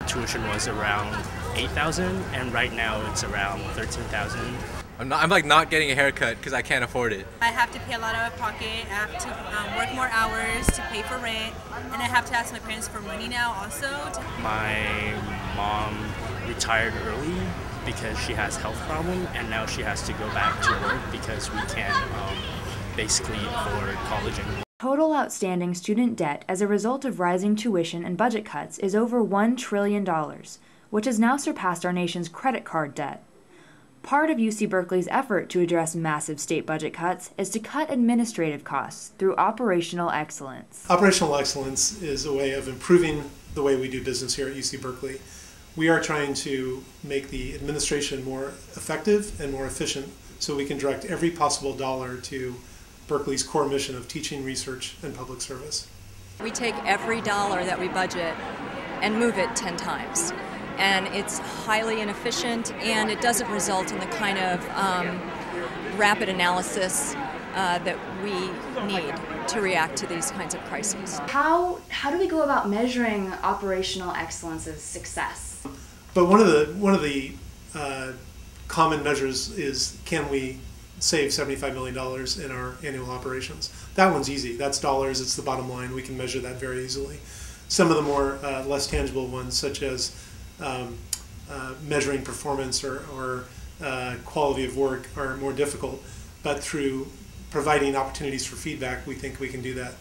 Tuition was around $8,000, and right now it's around $13,000. I'm like not getting a haircut because I can't afford it. I have to pay a lot out of pocket. I have to work more hours to pay for rent, and I have to ask my parents for money now also. My mom retired early because she has health problem, and now she has to go back to work because we can't basically afford college anymore. Total outstanding student debt as a result of rising tuition and budget cuts is over $1 trillion, which has now surpassed our nation's credit card debt. Part of UC Berkeley's effort to address massive state budget cuts is to cut administrative costs through operational excellence. Operational excellence is a way of improving the way we do business here at UC Berkeley. We are trying to make the administration more effective and more efficient so we can direct every possible dollar to Berkeley's core mission of teaching, research, and public service. We take every dollar that we budget and move it 10 times. And it's highly inefficient, and it doesn't result in the kind of rapid analysis that we need to react to these kinds of crises. How do we go about measuring operational excellence as success? But one of the common measures is, can we save $75 million in our annual operations? That one's easy. That's dollars. It's the bottom line. We can measure that very easily. Some of the more less tangible ones, such as measuring performance or quality of work, are more difficult. But through providing opportunities for feedback, we think we can do that.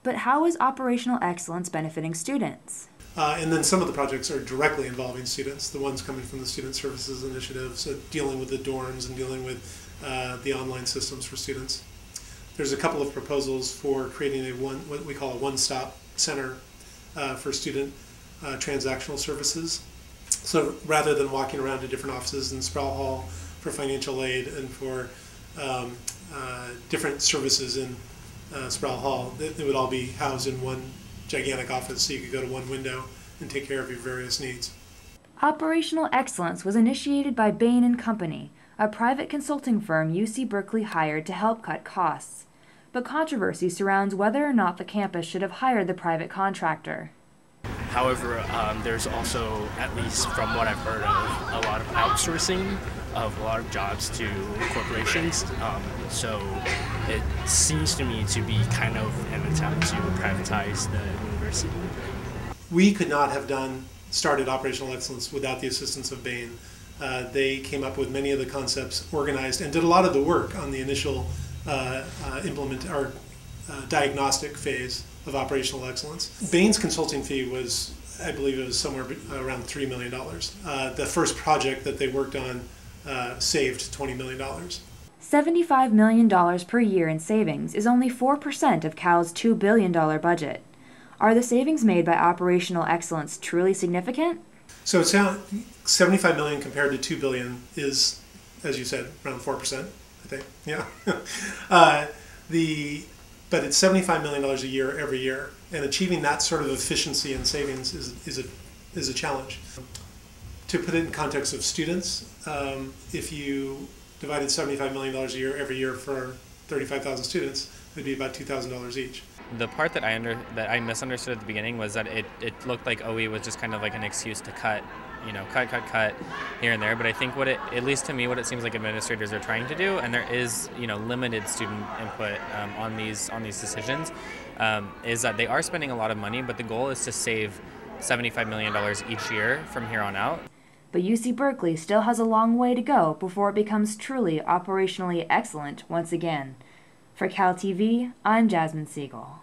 But how is operational excellence benefiting students? And then some of the projects are directly involving students, the ones coming from the Student Services Initiative, so dealing with the dorms and dealing with the online systems for students. There's a couple of proposals for creating what we call a one-stop center for student transactional services. So rather than walking around to different offices in Sproul Hall for financial aid and for different services in Sproul Hall, they would all be housed in one gigantic office so you could go to one window and take care of your various needs. Operational excellence was initiated by Bain & Company, a private consulting firm UC Berkeley hired to help cut costs. But controversy surrounds whether or not the campus should have hired the private contractor. However, there's also, at least from what I've heard of, a lot of outsourcing of a lot of jobs to corporations. So it seems to me to be kind of an attempt to privatize the university. We could not have started operational excellence without the assistance of Bain. They came up with many of the concepts, organized, and did a lot of the work on the initial diagnostic phase of operational excellence. Bain's consulting fee was, I believe it was somewhere around $3 million. The first project that they worked on saved $20 million. $75 million per year in savings is only 4% of Cal's $2 billion budget. Are the savings made by operational excellence truly significant? So it's now $75 million compared to $2 billion is, as you said, around 4%, I think. Yeah. But it's $75 million a year every year, and achieving that sort of efficiency and savings is a challenge. To put it in context of students, if you divided $75 million a year every year for 35,000 students, it would be about $2,000 each. The part that I misunderstood at the beginning was that it looked like OE was just kind of like an excuse to cut here and there. But I think at least to me, what it seems like administrators are trying to do, and there is limited student input on these decisions, is that they are spending a lot of money, but the goal is to save $75 million each year from here on out. But UC Berkeley still has a long way to go before it becomes truly operationally excellent once again. For Cal TV, I'm Jasmine Segall.